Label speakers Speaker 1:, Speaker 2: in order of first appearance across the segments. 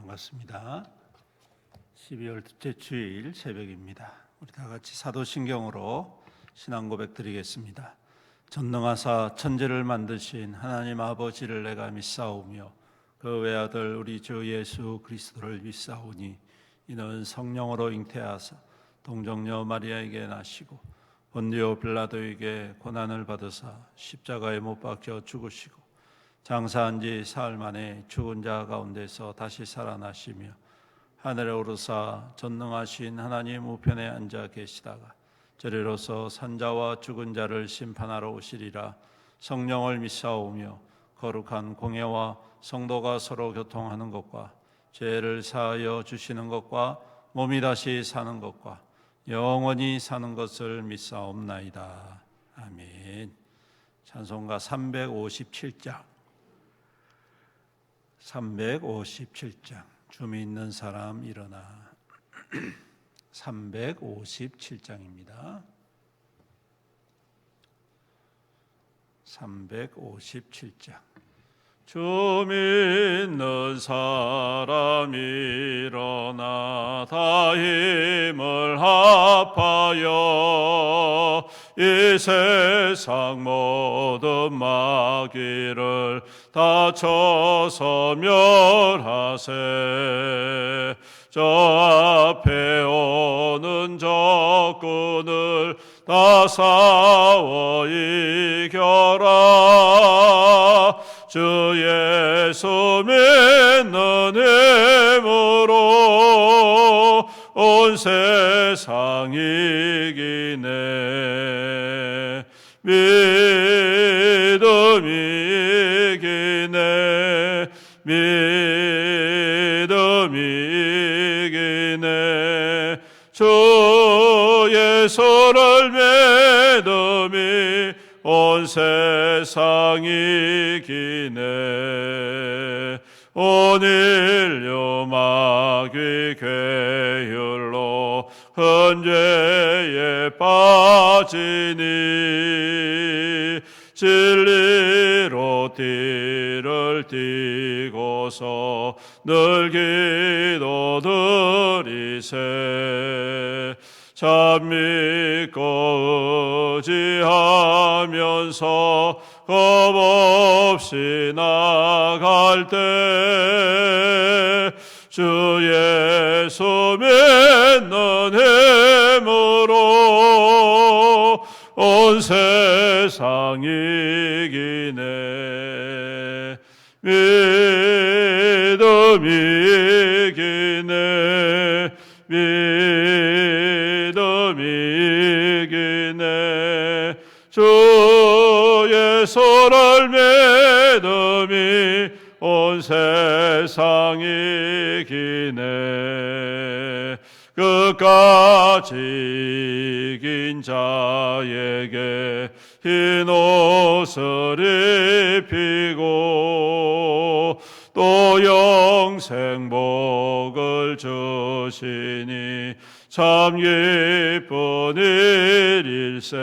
Speaker 1: 반갑습니다. 12월 둘째 주일 새벽입니다. 우리 다 같이 사도신경으로 신앙 고백 드리겠습니다. 전능하사 천지를 만드신 하나님 아버지를 내가 믿사오며 그 외아들 우리 주 예수 그리스도를 믿사오니 이는 성령으로 잉태하사 동정녀 마리아에게 나시고 본디오 빌라도에게 고난을 받으사 십자가에 못 박혀 죽으시고 장사한 지 사흘 만에 죽은 자 가운데서 다시 살아나시며 하늘에 오르사 전능하신 하나님 우편에 앉아 계시다가 저리로서 산자와 죽은 자를 심판하러 오시리라. 성령을 믿사오며 거룩한 공예와 성도가 서로 교통하는 것과 죄를 사하여 주시는 것과 몸이 다시 사는 것과 영원히 사는 것을 믿사옵나이다. 아멘. 찬송가 357장 357장 줌이 있는 사람 일어나 357장입니다. 357장 줌 있는 사람 일어나 다 힘을 합하여 이 세상 모든 마귀를 다 쳐서 멸하세. 저 앞에 오는 적군을 다 싸워 이겨라. 주 예수 믿는 힘으로 온 세상 이기네. 믿음이 이기네. 믿음이 이기네. 주 예수를 믿음이 온 세상 이기네. 온 인류 마귀 괴율로 헌죄에 빠지니 진리로 띠를 띠고서 늘 기도 드리세. 참 믿고 의지하면서 겁없이 나갈 때 주 예수 믿는 힘으로 온 세상 이기네. 믿음이 이기네. 믿음이 이기네. 주 예수를 믿음이 온 세상 이기네. 끝까지 이긴 자에게 흰 옷을 입히고 또 영생복을 주시니 참 기쁜 일일세.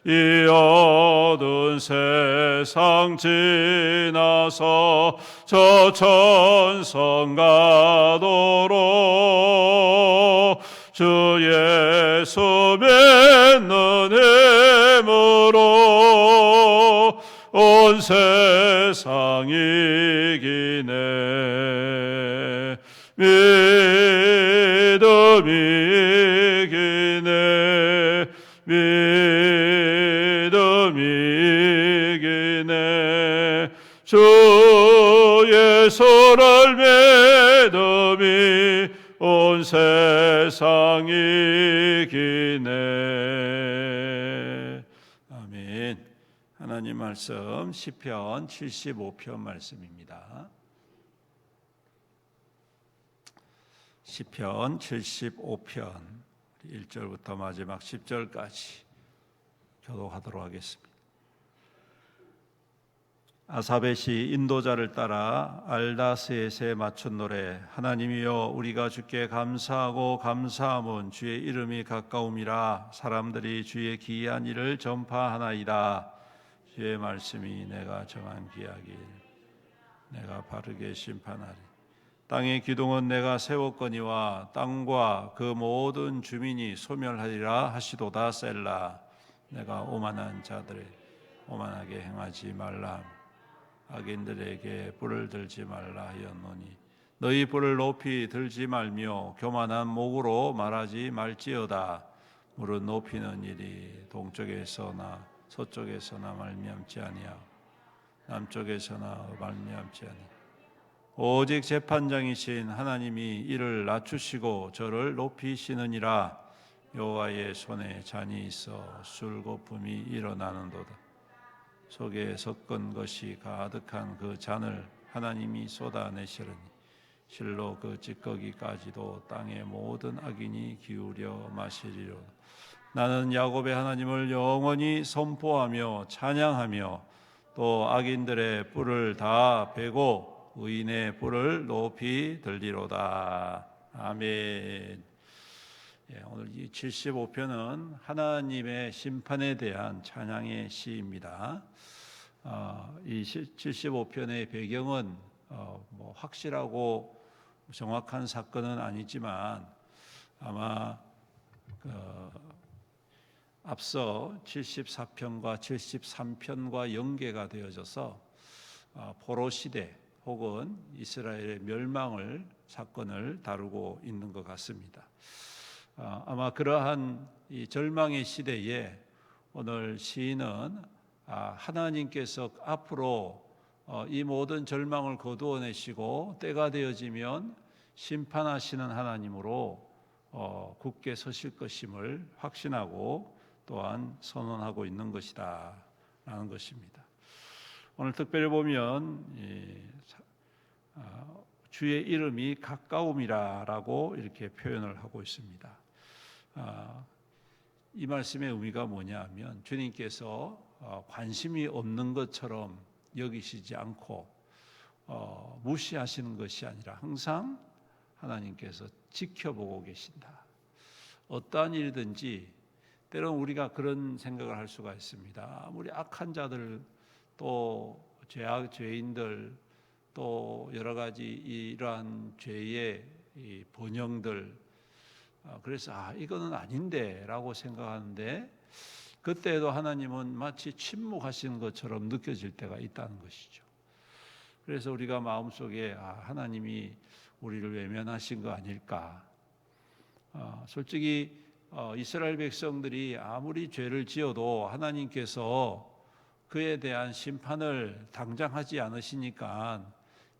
Speaker 1: 이 어두운 세상 지나서 저 천성 가도록 주 예수 믿는 힘으로 온 세상 이기네. 믿음이 이기네. 믿음이 이기네. 주 예수를 믿음이 온 세상 이기네. 아멘. 하나님 말씀 시편 75편 말씀입니다. 시편 75편 1절부터 마지막 10절까지 교독하도록 하겠습니다. 아삽의 시 인도자를 따라 알다스엣에 맞춘 노래. 하나님이여 우리가 주께 감사하고 감사함은 주의 이름이 가까움이라. 사람들이 주의 기이한 일을 전파하나이다. 주의 말씀이 내가 정한 기하길 내가 바르게 심판하리. 땅의 기둥은 내가 세웠거니와 땅과 그 모든 주민이 소멸하리라 하시도다. 셀라. 내가 오만한 자들을 오만하게 행하지 말라, 악인들에게 불을 들지 말라 하였노니 너희 불을 높이 들지 말며 교만한 목으로 말하지 말지어다. 무릇 높이는 일이 동쪽에서나 서쪽에서나 말미암지 아니하고 남쪽에서나 말미암지 아니하고 오직 재판장이신 하나님이 이를 낮추시고 저를 높이시느니라. 여호와의 손에 잔이 있어 술거품이 일어나는도다. 속에 섞은 것이 가득한 그 잔을 하나님이 쏟아내시려니 실로 그 찌꺼기까지도 땅의 모든 악인이 기울여 마시리로다. 나는 야곱의 하나님을 영원히 선포하며 찬양하며 또 악인들의 뿔을 다 베고 의인의 뿔을 높이 들리로다. 아멘. 오늘 이 75편은 하나님의 심판에 대한 찬양의 시입니다. 이 75편의 배경은 확실하고 정확한 사건은 아니지만 아마 앞서 74편과 73편과 연계가 되어져서 포로 시대 혹은 이스라엘의 멸망을 사건을 다루고 있는 것 같습니다. 아마 그러한 이 절망의 시대에 오늘 시인은 하나님께서 앞으로 이 모든 절망을 거두어내시고 때가 되어지면 심판하시는 하나님으로 굳게 서실 것임을 확신하고 또한 선언하고 있는 것이다 라는 것입니다. 오늘 특별히 보면 주의 이름이 가까움이라고 이렇게 표현을 하고 있습니다. 이 말씀의 의미가 뭐냐 하면 주님께서 관심이 없는 것처럼 여기시지 않고 무시하시는 것이 아니라 항상 하나님께서 지켜보고 계신다. 어떠한 일이든지 때로는 우리가 그런 생각을 할 수가 있습니다. 아무리 악한 자들 또 죄인들 또 여러 가지 이러한 죄의 이 번영들 그래서 이거는 아닌데라고 생각하는데 그때도 하나님은 마치 침묵하시는 것처럼 느껴질 때가 있다는 것이죠. 그래서 우리가 마음속에 하나님이 우리를 외면하신 거 아닐까. 솔직히 이스라엘 백성들이 아무리 죄를 지어도 하나님께서 그에 대한 심판을 당장 하지 않으시니까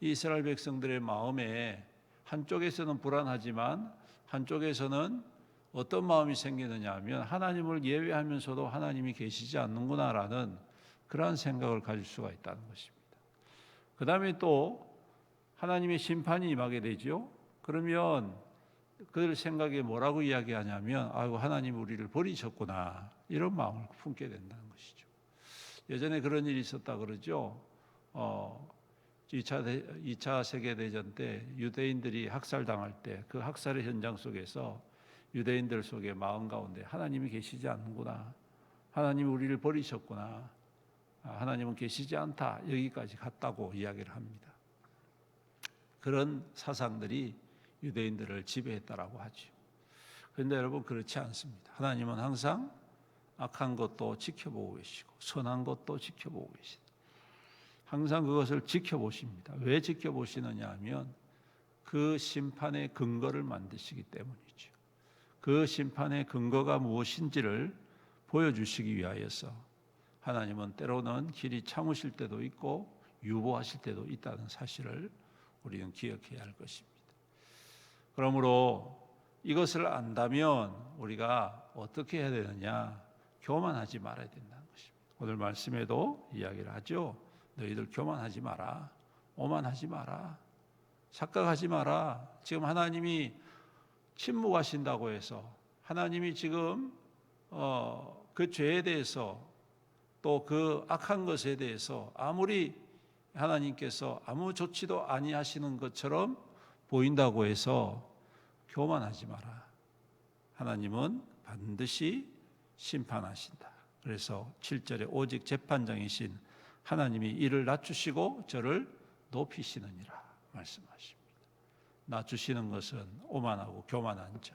Speaker 1: 이스라엘 백성들의 마음에 한쪽에서는 불안하지만 한쪽에서는 어떤 마음이 생기느냐 하면 하나님을 예외하면서도 하나님이 계시지 않는구나라는 그러한 생각을 가질 수가 있다는 것입니다. 그 다음에 또 하나님의 심판이 임하게 되죠. 그러면 그들 생각에 뭐라고 이야기하냐면 하나님 우리를 버리셨구나 이런 마음을 품게 된다는 것이죠. 예전에 그런 일이 있었다 그러죠. 2차 세계대전 때 유대인들이 학살당할 때 그 학살의 현장 속에서 유대인들 속에 마음 가운데 하나님이 계시지 않는구나. 하나님이 우리를 버리셨구나. 하나님은 계시지 않다. 여기까지 갔다고 이야기를 합니다. 그런 사상들이 유대인들을 지배했다라고 하죠. 그런데 여러분 그렇지 않습니다. 하나님은 항상 악한 것도 지켜보고 계시고 선한 것도 지켜보고 계시다. 항상 그것을 지켜보십니다. 왜 지켜보시느냐 하면 그 심판의 근거를 만드시기 때문이죠. 그 심판의 근거가 무엇인지를 보여주시기 위하여서 하나님은 때로는 길이 참으실 때도 있고 유보하실 때도 있다는 사실을 우리는 기억해야 할 것입니다. 그러므로 이것을 안다면 우리가 어떻게 해야 되느냐? 교만하지 말아야 된다는 것입니다. 오늘 말씀에도 이야기를 하죠. 너희들 교만하지 마라. 오만하지 마라. 착각하지 마라. 지금 하나님이 침묵하신다고 해서 하나님이 지금 그 죄에 대해서 또 그 악한 것에 대해서 아무리 하나님께서 아무 조치도 아니하시는 것처럼 보인다고 해서 교만하지 마라. 하나님은 반드시 심판하신다. 그래서 7절에 오직 재판장이신 하나님이 이를 낮추시고 저를 높이시느니라 말씀하십니다. 낮추시는 것은 오만하고 교만한 자,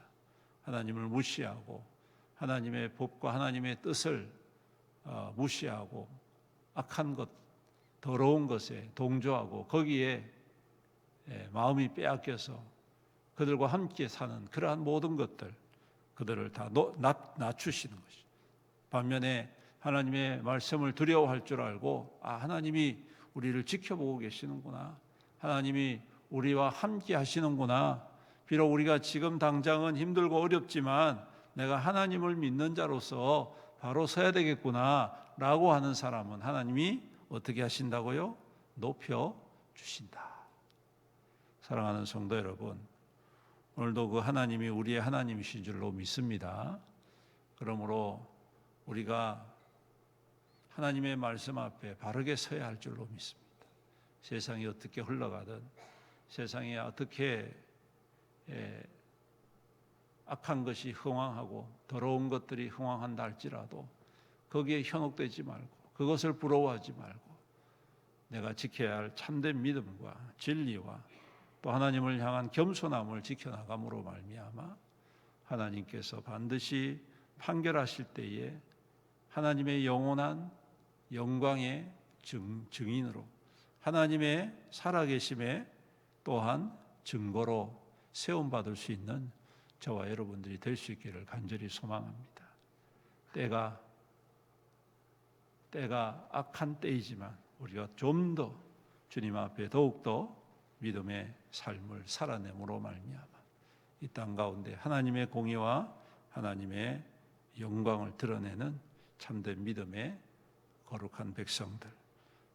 Speaker 1: 하나님을 무시하고 하나님의 법과 하나님의 뜻을 무시하고 악한 것, 더러운 것에 동조하고 거기에 마음이 빼앗겨서 그들과 함께 사는 그러한 모든 것들, 그들을 다 낮추시는 것이죠. 반면에 하나님의 말씀을 두려워할 줄 알고 하나님이 우리를 지켜보고 계시는구나, 하나님이 우리와 함께 하시는구나, 비록 우리가 지금 당장은 힘들고 어렵지만 내가 하나님을 믿는 자로서 바로 서야 되겠구나 라고 하는 사람은 하나님이 어떻게 하신다고요? 높여주신다. 사랑하는 성도 여러분, 오늘도 그 하나님이 우리의 하나님이신 줄로 믿습니다. 그러므로 우리가 하나님의 말씀 앞에 바르게 서야 할 줄로 믿습니다. 세상이 어떻게 흘러가든, 세상에 어떻게 악한 것이 흥왕하고 더러운 것들이 흥왕한다 할지라도 거기에 현혹되지 말고 그것을 부러워하지 말고 내가 지켜야 할 참된 믿음과 진리와 또 하나님을 향한 겸손함을 지켜나감으로 말미암아 하나님께서 반드시 판결하실 때에 하나님의 영원한 영광의 증인으로, 하나님의 살아계심의 또한 증거로 세움받을 수 있는 저와 여러분들이 될 수 있기를 간절히 소망합니다. 때가 악한 때이지만 우리가 좀 더 주님 앞에 더욱더 믿음의 삶을 살아내므로 말미암아 이 땅 가운데 하나님의 공의와 하나님의 영광을 드러내는 참된 믿음의 거룩한 백성들,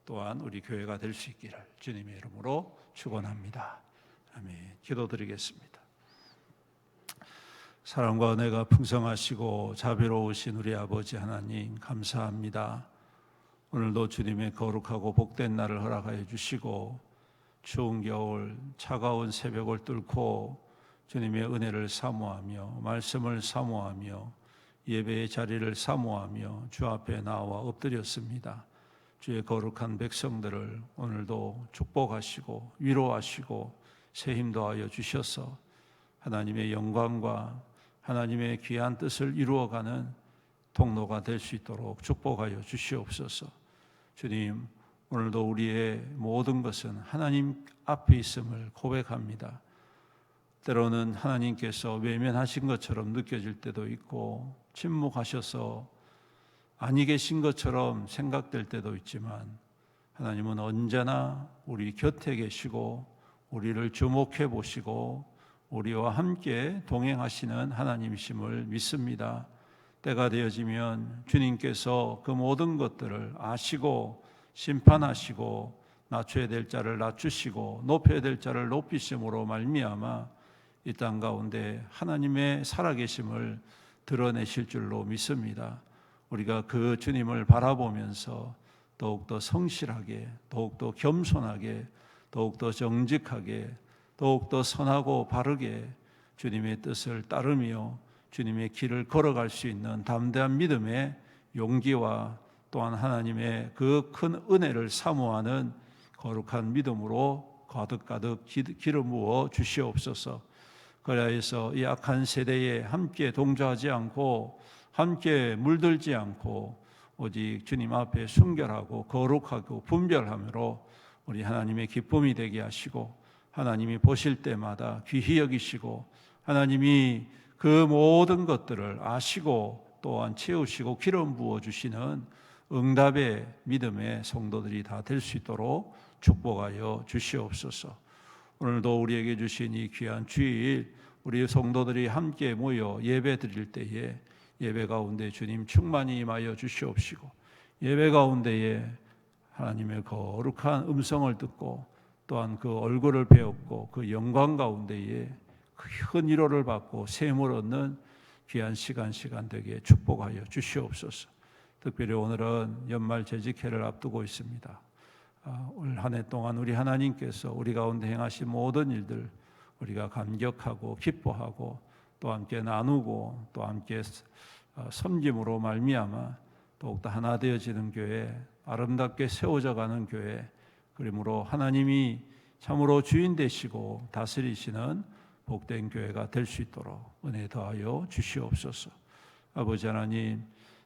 Speaker 1: 또한 우리 교회가 될 수 있기를 주님의 이름으로 축원합니다. 아멘. 기도드리겠습니다. 사랑과 은혜가 풍성하시고 자비로우신 우리 아버지 하나님, 감사합니다. 오늘도 주님의 거룩하고 복된 날을 허락하여 주시고 추운 겨울 차가운 새벽을 뚫고 주님의 은혜를 사모하며 말씀을 사모하며 예배의 자리를 사모하며 주 앞에 나와 엎드렸습니다. 주의 거룩한 백성들을 오늘도 축복하시고 위로하시고 새 힘 더하여 주셔서 하나님의 영광과 하나님의 귀한 뜻을 이루어가는 통로가 될 수 있도록 축복하여 주시옵소서. 주님, 오늘도 우리의 모든 것은 하나님 앞에 있음을 고백합니다. 때로는 하나님께서 외면하신 것처럼 느껴질 때도 있고 침묵하셔서 아니 계신 것처럼 생각될 때도 있지만 하나님은 언제나 우리 곁에 계시고 우리를 주목해 보시고 우리와 함께 동행하시는 하나님이심을 믿습니다. 때가 되어지면 주님께서 그 모든 것들을 아시고 심판하시고 낮춰야 될 자를 낮추시고 높여야 될 자를 높이심으로 말미암아 이 땅 가운데 하나님의 살아계심을 드러내실 줄로 믿습니다. 우리가 그 주님을 바라보면서 더욱더 성실하게, 더욱더 겸손하게, 더욱더 정직하게, 더욱더 선하고 바르게 주님의 뜻을 따르며 주님의 길을 걸어갈 수 있는 담대한 믿음의 용기와 또한 하나님의 그 큰 은혜를 사모하는 거룩한 믿음으로 가득가득 기름 부어 주시옵소서. 그래서 이 악한 세대에 함께 동조하지 않고 함께 물들지 않고 오직 주님 앞에 순결하고 거룩하고 분별함으로 우리 하나님의 기쁨이 되게 하시고 하나님이 보실 때마다 귀히 여기시고 하나님이 그 모든 것들을 아시고 또한 채우시고 기름 부어 주시는 응답의 믿음의 성도들이 다 될 수 있도록 축복하여 주시옵소서. 오늘도 우리에게 주신 이 귀한 주일 우리 성도들이 함께 모여 예배 드릴 때에 예배 가운데 주님 충만히 임하여 주시옵시고 예배 가운데에 하나님의 거룩한 음성을 듣고 또한 그 얼굴을 배웠고 그 영광 가운데에 큰 위로를 받고 샘을 얻는 귀한 시간 되게 축복하여 주시옵소서. 특별히 오늘은 연말 재직회를 앞두고 있습니다. 올 한 해 동안 우리 하나님께서 우리 가운데 행하신 모든 일들 우리가 감격하고 기뻐하고 또 함께 나누고 또 함께 섬김으로 말미암아 더욱더 하나 되어지는 교회, 아름답게 세워져 가는 교회, 그러므로 하나님이 참으로 주인 되시고 다스리시는 복된 교회가 될 수 있도록 은혜 더하여 주시옵소서. 아버지 하나님,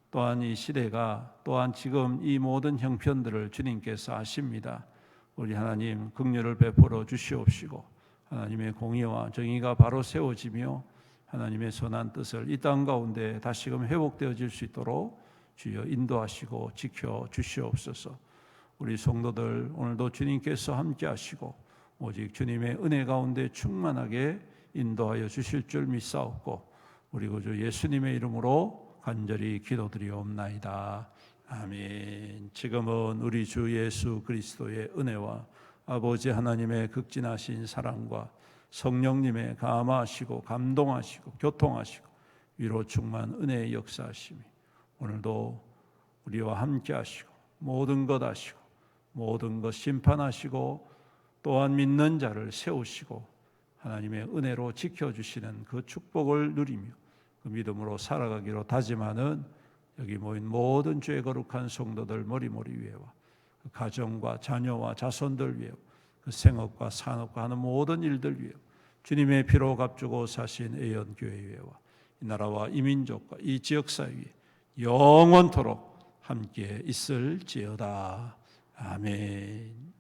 Speaker 1: 또한 이 시대가 또한 지금 이 모든 형편들을 주님께서 아십니다. 우리 하나님 긍휼을 베풀어 주시옵시고 하나님의 공의와 정의가 바로 세워지며 하나님의 선한 뜻을 이 땅 가운데 다시금 회복되어질 수 있도록 주여 인도하시고 지켜 주시옵소서. 우리 성도들 오늘도 주님께서 함께 하시고 오직 주님의 은혜 가운데 충만하게 인도하여 주실 줄 믿사옵고 우리 구주 예수님의 이름으로 간절히 기도드리옵나이다. 아멘. 지금은 우리 주 예수 그리스도의 은혜와 아버지 하나님의 극진하신 사랑과 성령님의 감화하시고 감동하시고 교통하시고 위로 충만 은혜의 역사하심이 오늘도 우리와 함께 하시고 모든 것 하시고 모든 것 심판하시고 또한 믿는 자를 세우시고 하나님의 은혜로 지켜주시는 그 축복을 누리며 그 믿음으로 살아가기로 다짐하는 여기 모인 모든 죄 거룩한 성도들 머리머리 위에와 그 가정과 자녀와 자손들 위에 그 생업과 산업과 하는 모든 일들 위에 주님의 피로 값주고 사신 애연교회 위에와 이 나라와 이 민족과 이 지역사회 위에 영원토록 함께 있을지어다. 아멘.